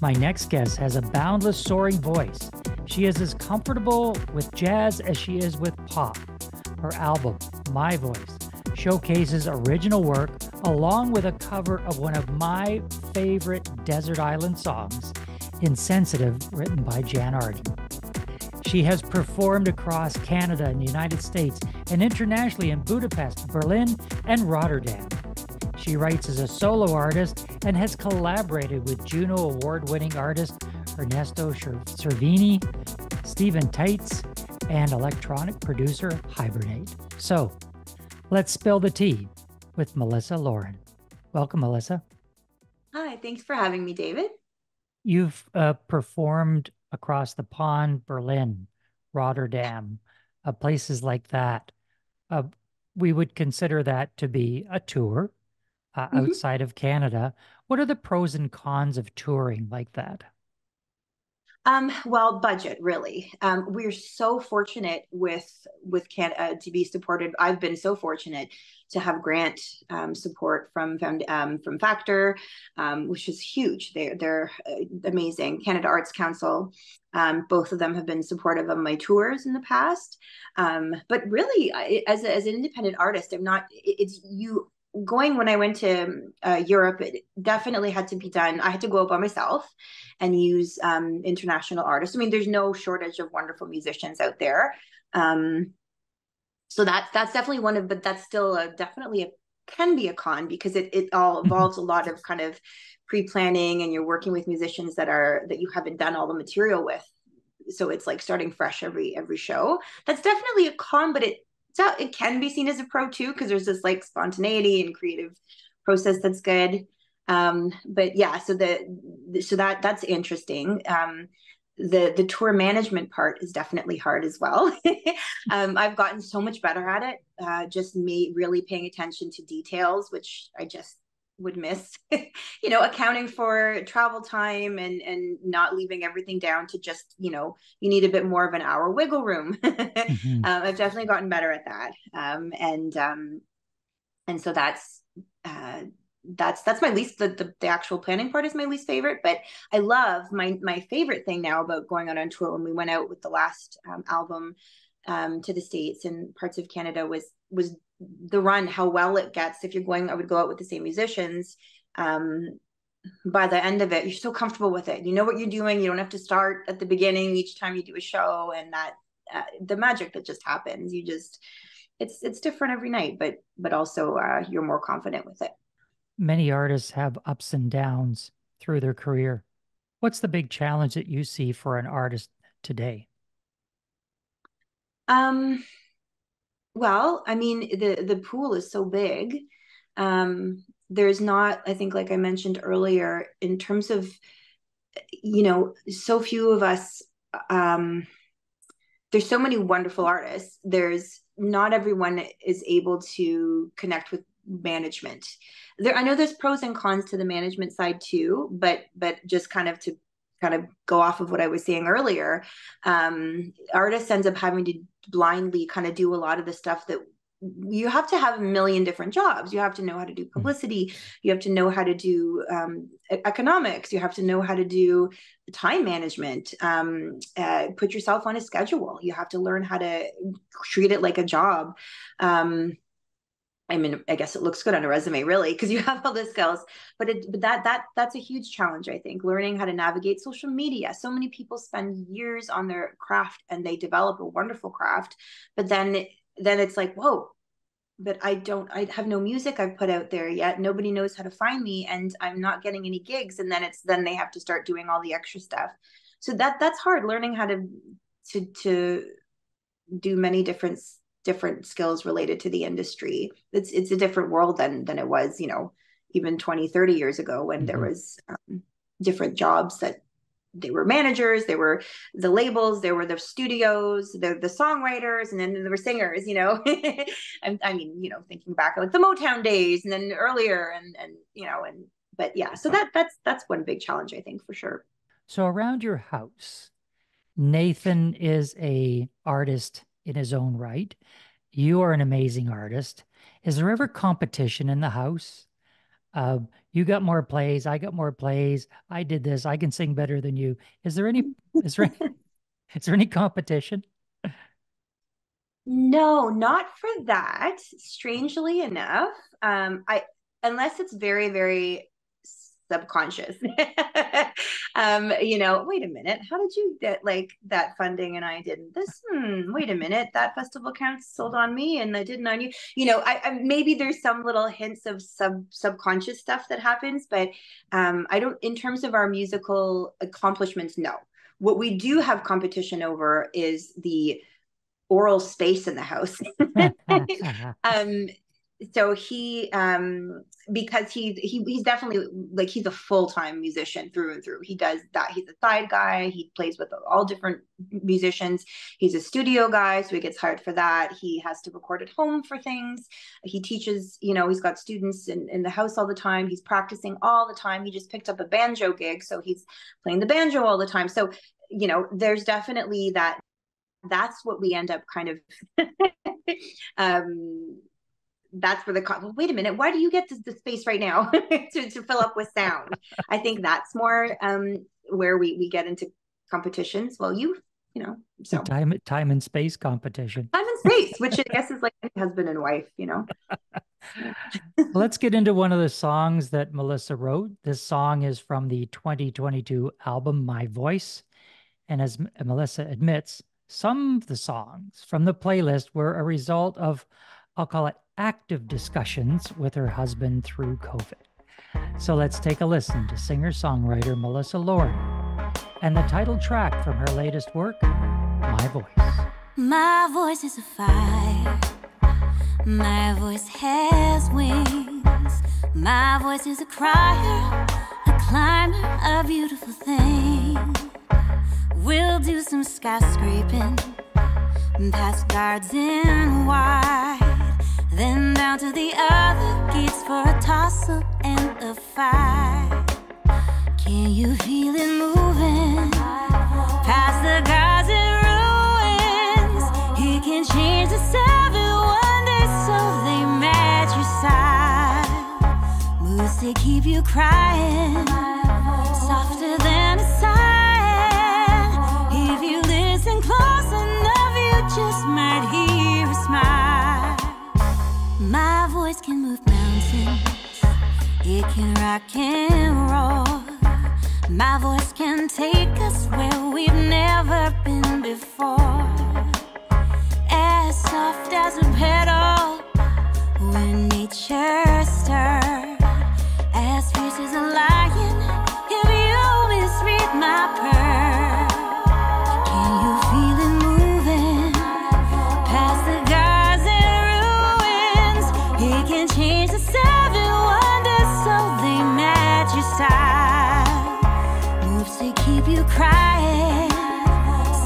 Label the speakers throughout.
Speaker 1: My next guest has a boundless, soaring voice. She is as comfortable with jazz as she is with pop. Her album, My Voice, showcases original work along with a cover of one of my favorite desert island songs, Insensitive, written by Jann Arden. She has performed across Canada and the United States and internationally in Budapest, Berlin, and Rotterdam. She writes as a solo artist and has collaborated with Juno award-winning artist Ernesto Cervini, Taetz, and electronic producer Hibernate. So, let's spill the tea with Melissa Lauren. Welcome, Melissa.
Speaker 2: Hi, thanks for having me, David.
Speaker 1: You've performed across the pond, Berlin, Rotterdam, places like that. We would consider that to be a tour outside of Canada. What are the pros and cons of touring like that?
Speaker 2: Well, budget, really. We're so fortunate with Canada to be supported. I've been so fortunate to have grant support from Factor, which is huge. They're amazing. Canada Arts Council. Both of them have been supportive of my tours in the past. But really, as an independent artist, I'm not. It's you. Going when I went to Europe, it definitely had to be done. I had to go out by myself and use international artists. I mean, there's no shortage of wonderful musicians out there. So that's definitely one of, but that's still can be a con because it all involves a lot of kind of pre-planning, and you're working with musicians that you haven't done all the material with. So it's like starting fresh every show. That's definitely a con, but it can be seen as a pro too, because there's this like spontaneity and creative process that's good. But yeah, so that's interesting. The tour management part is definitely hard as well. I've gotten so much better at it. Just me really paying attention to details, which I just would miss. Accounting for travel time and not leaving everything down to just, you need a bit more of an hour wiggle room. I've definitely gotten better at that. And so that's my least, the actual planning part is my least favorite, but I love my favorite thing now about going out on tour. When we went out with the last album to the States and parts of Canada was the run, how well it gets. If you're going, I would go out with the same musicians. By the end of it, you're so comfortable with it. You know what you're doing. You don't have to start at the beginning each time you do a show, and that the magic that just happens. It's different every night, but also you're more confident with it.
Speaker 1: Many artists have ups and downs through their career. What's the big challenge that you see for an artist today?
Speaker 2: Well, I mean, the pool is so big. There's not, I think, like I mentioned earlier, in terms of, so few of us, there's so many wonderful artists. There's not everyone is able to connect with management. I know there's pros and cons to the management side too, but just kind of go off of what I was saying earlier, artists ends up having to blindly kind of do a lot of the stuff that you have to have a million different jobs. You have to know how to do publicity. You have to know how to do economics. You have to know how to do time management, put yourself on a schedule. You have to learn how to treat it like a job. I mean, I guess it looks good on a resume, really, because you have all the skills. But that's a huge challenge, I think, learning how to navigate social media. So many people spend years on their craft and they develop a wonderful craft, but then it's like, whoa, but I have no music I've put out there yet. Nobody knows how to find me, and I'm not getting any gigs. And then they have to start doing all the extra stuff. So that's hard, learning how to do many different skills related to the industry. It's a different world than it was, even 20, 30 years ago, when there was different jobs that they were managers, they were the labels, there were the studios, the songwriters, and then there were singers, I mean, thinking back like the Motown days and then earlier but yeah, so that's one big challenge, I think, for sure.
Speaker 1: So around your house, Nathan is a artist in his own right. You are an amazing artist. Is there ever competition in the house? You got more plays. I got more plays. I did this. I can sing better than you. Is there any, is there, is there any competition?
Speaker 2: No, not for that. Strangely enough, I unless it's very, very subconscious. Wait a minute, how did you get like that funding and I didn't? Wait a minute, that festival canceled on me and I didn't on you. I maybe there's some little hints of subconscious stuff that happens, but I don't. In terms of our musical accomplishments, no. What we do have competition over is the oral space in the house. So he because he's definitely like he's a full-time musician through and through. He does that. He's a side guy. He plays with all different musicians. He's a studio guy, so he gets hired for that. He has to record at home for things. He teaches, he's got students in the house all the time. He's practicing all the time. He just picked up a banjo gig, so he's playing the banjo all the time. So there's definitely that. That's what we end up kind of that's where wait a minute, why do you get the space right now to fill up with sound? I think that's more where we get into competitions. Well, so
Speaker 1: time and space competition.
Speaker 2: Time and space, which I guess is like husband and wife.
Speaker 1: Let's get into one of the songs that Melissa wrote. This song is from the 2022 album My Voice, and as Melissa admits, some of the songs from the playlist were a result of, I'll call it, active discussions with her husband through COVID. So let's take a listen to singer-songwriter Melissa Lauren and the title track from her latest work, My Voice.
Speaker 3: My voice is a fire. My voice has wings. My voice is a crier, a climber, a beautiful thing. We'll do some skyscraping, past garden wide, then down to the other gates for a toss-up and a fight. Can you feel it moving? Past the garden ruins, he can change the 7 wonders so they match your style. Moves to keep you crying, softer than a sigh. If you listen close enough, you just might hear a smile. My voice can move mountains, it can rock and roll. My voice can take us where we've never been before. As soft as a petal when nature stirs, as fierce as a lion if you misread my purr. Change the 7 wonders so they match your style. Moves to keep you crying,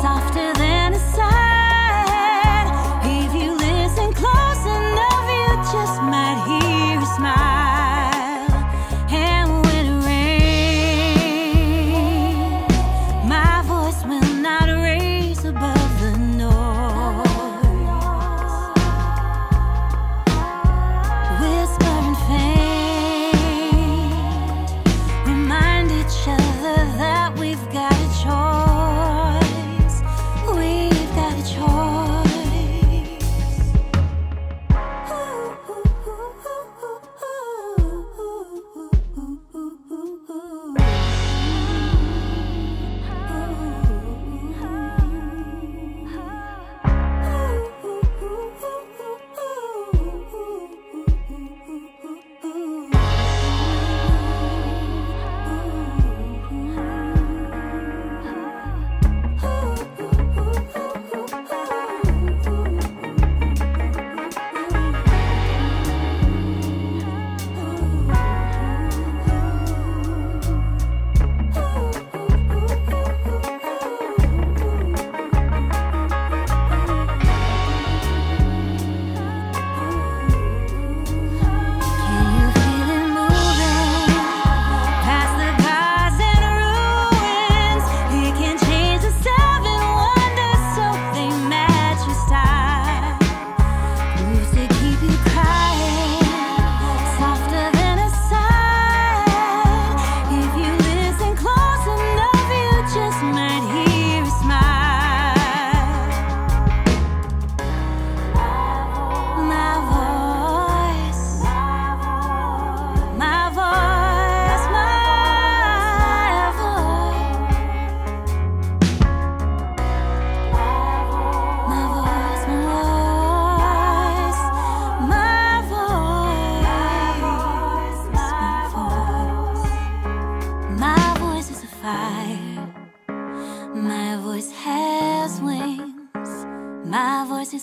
Speaker 3: softer than a sigh. If you listen close enough, you just might hear a smile.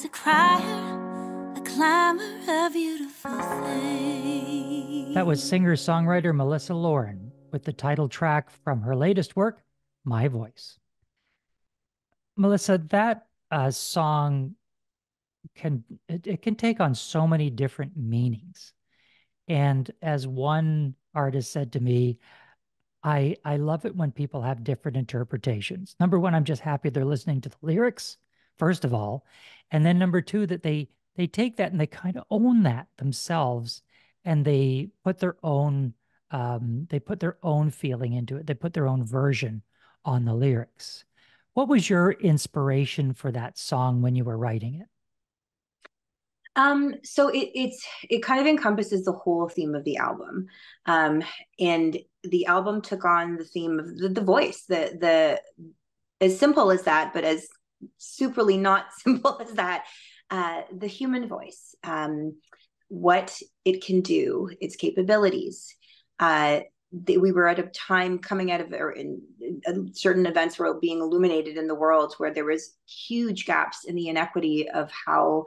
Speaker 3: is a crier, a climber, a beautiful thing.
Speaker 1: That was singer-songwriter Melissa Lauren with the title track from her latest work, My Voice. Melissa, that song can take on so many different meanings. And as one artist said to me, I love it when people have different interpretations. Number one, I'm just happy they're listening to the lyrics, first of all. And then number two, that they take that and they kind of own that themselves, and they put their own feeling into it. They put their own version on the lyrics. What was your inspiration for that song when you were writing it?
Speaker 2: So it kind of encompasses the whole theme of the album. And the album took on the theme of the voice, the as simple as that, but as superly not simple as that, the human voice, what it can do, its capabilities. We were at a time coming out of, or in certain events were being illuminated in the world, where there was huge gaps in the inequity of how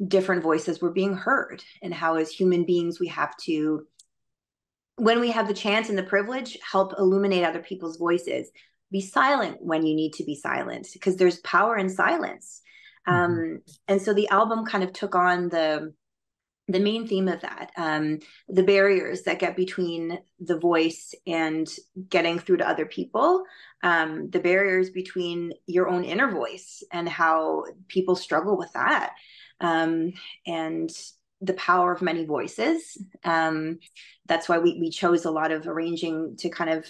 Speaker 2: different voices were being heard, and how as human beings we have to, when we have the chance and the privilege, help illuminate other people's voices. Be silent when you need to be silent, because there's power in silence. And so the album kind of took on the main theme of that, the barriers that get between the voice and getting through to other people, the barriers between your own inner voice and how people struggle with that. And the power of many voices. That's why we chose a lot of arranging to kind of,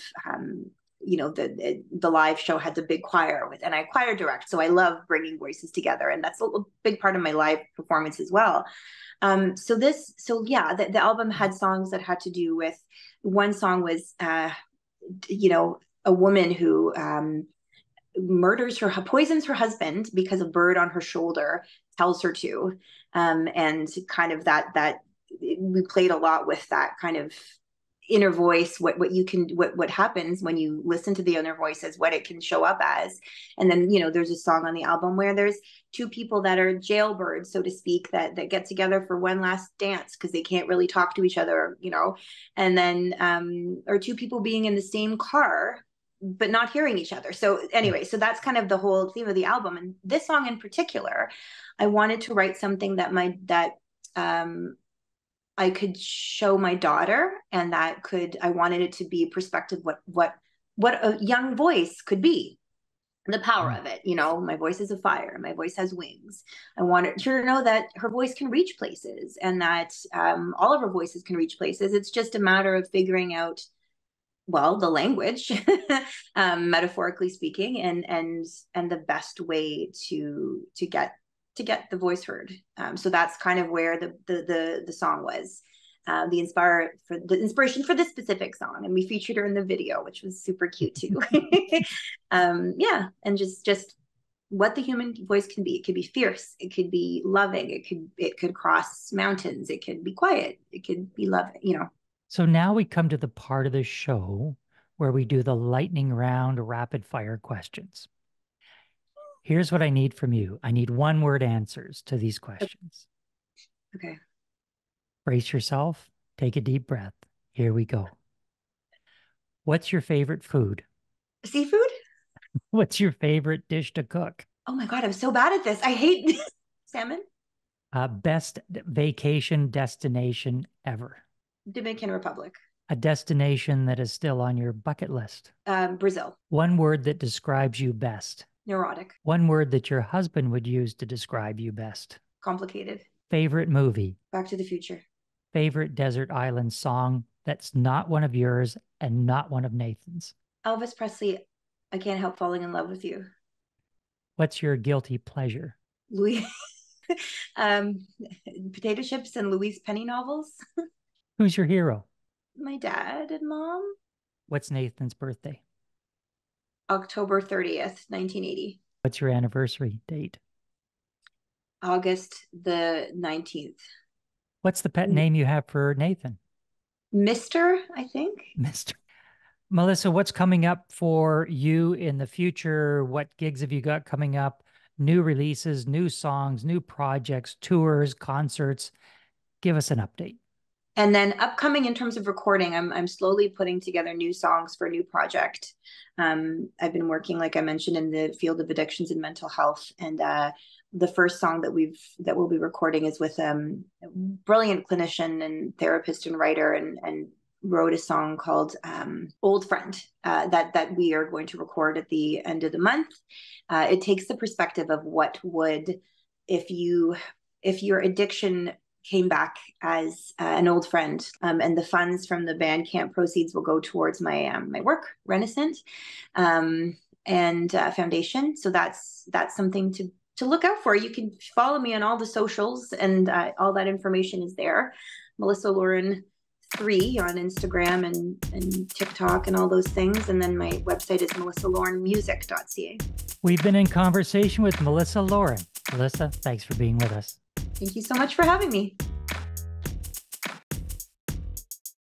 Speaker 2: the live show had the big choir and I choir direct. So I love bringing voices together, and that's a big part of my live performance as well. The album had songs that had to do with, one song was, a woman who, poisons her husband because a bird on her shoulder tells her to, and kind of that we played a lot with that kind of inner voice, what happens when you listen to the inner voices, what it can show up as. And then there's a song on the album where there's two people that are jailbirds, so to speak, that get together for one last dance because they can't really talk to each other, and then or two people being in the same car but not hearing each other. So anyway, so that's kind of the whole theme of the album. And this song in particular, I wanted to write something that I could show my daughter, and I wanted it to be a perspective, what a young voice could be, the power of it. My voice is a fire, my voice has wings. I wanted her to know that her voice can reach places, and that all of her voices can reach places. It's just a matter of figuring out, the language, metaphorically speaking, and the best way to get the voice heard. So that's kind of where the song was, the inspiration for this specific song. And we featured her in the video, which was super cute too. And just what the human voice can be. It could be fierce, it could be loving, it could cross mountains, it could be quiet, it could be loving,
Speaker 1: So now we come to the part of the show where we do the lightning round rapid fire questions. Here's what I need from you. I need one-word answers to these questions.
Speaker 2: Okay.
Speaker 1: Brace yourself. Take a deep breath. Here we go. What's your favorite food?
Speaker 2: Seafood?
Speaker 1: What's your favorite dish to cook?
Speaker 2: Oh my God, I'm so bad at this. I hate salmon.
Speaker 1: Best vacation destination ever?
Speaker 2: Dominican Republic.
Speaker 1: A destination that is still on your bucket list?
Speaker 2: Brazil.
Speaker 1: One word that describes you best?
Speaker 2: Neurotic.
Speaker 1: One word that your husband would use to describe you best?
Speaker 2: Complicated.
Speaker 1: Favorite movie?
Speaker 2: Back to the Future.
Speaker 1: Favorite desert island song that's not one of yours and not one of Nathan's?
Speaker 2: Elvis Presley, I Can't Help Falling in Love with You.
Speaker 1: What's your guilty pleasure?
Speaker 2: Louis, potato chips and Louise Penny novels.
Speaker 1: Who's your hero?
Speaker 2: My dad and mom.
Speaker 1: What's Nathan's birthday?
Speaker 2: October 30th, 1980.
Speaker 1: What's your anniversary date?
Speaker 2: August the 19th.
Speaker 1: What's the pet name you have for Nathan?
Speaker 2: Mr., I think.
Speaker 1: Mr. Melissa, what's coming up for you in the future? What gigs have you got coming up? new releases, new songs, new projects, tours, concerts. Give us an update.
Speaker 2: And then upcoming in terms of recording, I'm slowly putting together new songs for a new project. I've been working, like I mentioned, in the field of addictions and mental health. And the first song that we'll be recording is with a brilliant clinician and therapist and writer, and wrote a song called Old Friend that we are going to record at the end of the month. It takes the perspective of what would, if your addiction came back as an old friend, and the funds from the Bandcamp proceeds will go towards my work, Renaissance, and foundation. So that's something to look out for. You can follow me on all the socials, and all that information is there. Melissa Lauren 3 on Instagram and TikTok and all those things. And then my website is melissalaurenmusic.ca.
Speaker 1: We've been in conversation with Melissa Lauren. Melissa, thanks for being with us.
Speaker 2: Thank you so much for having me.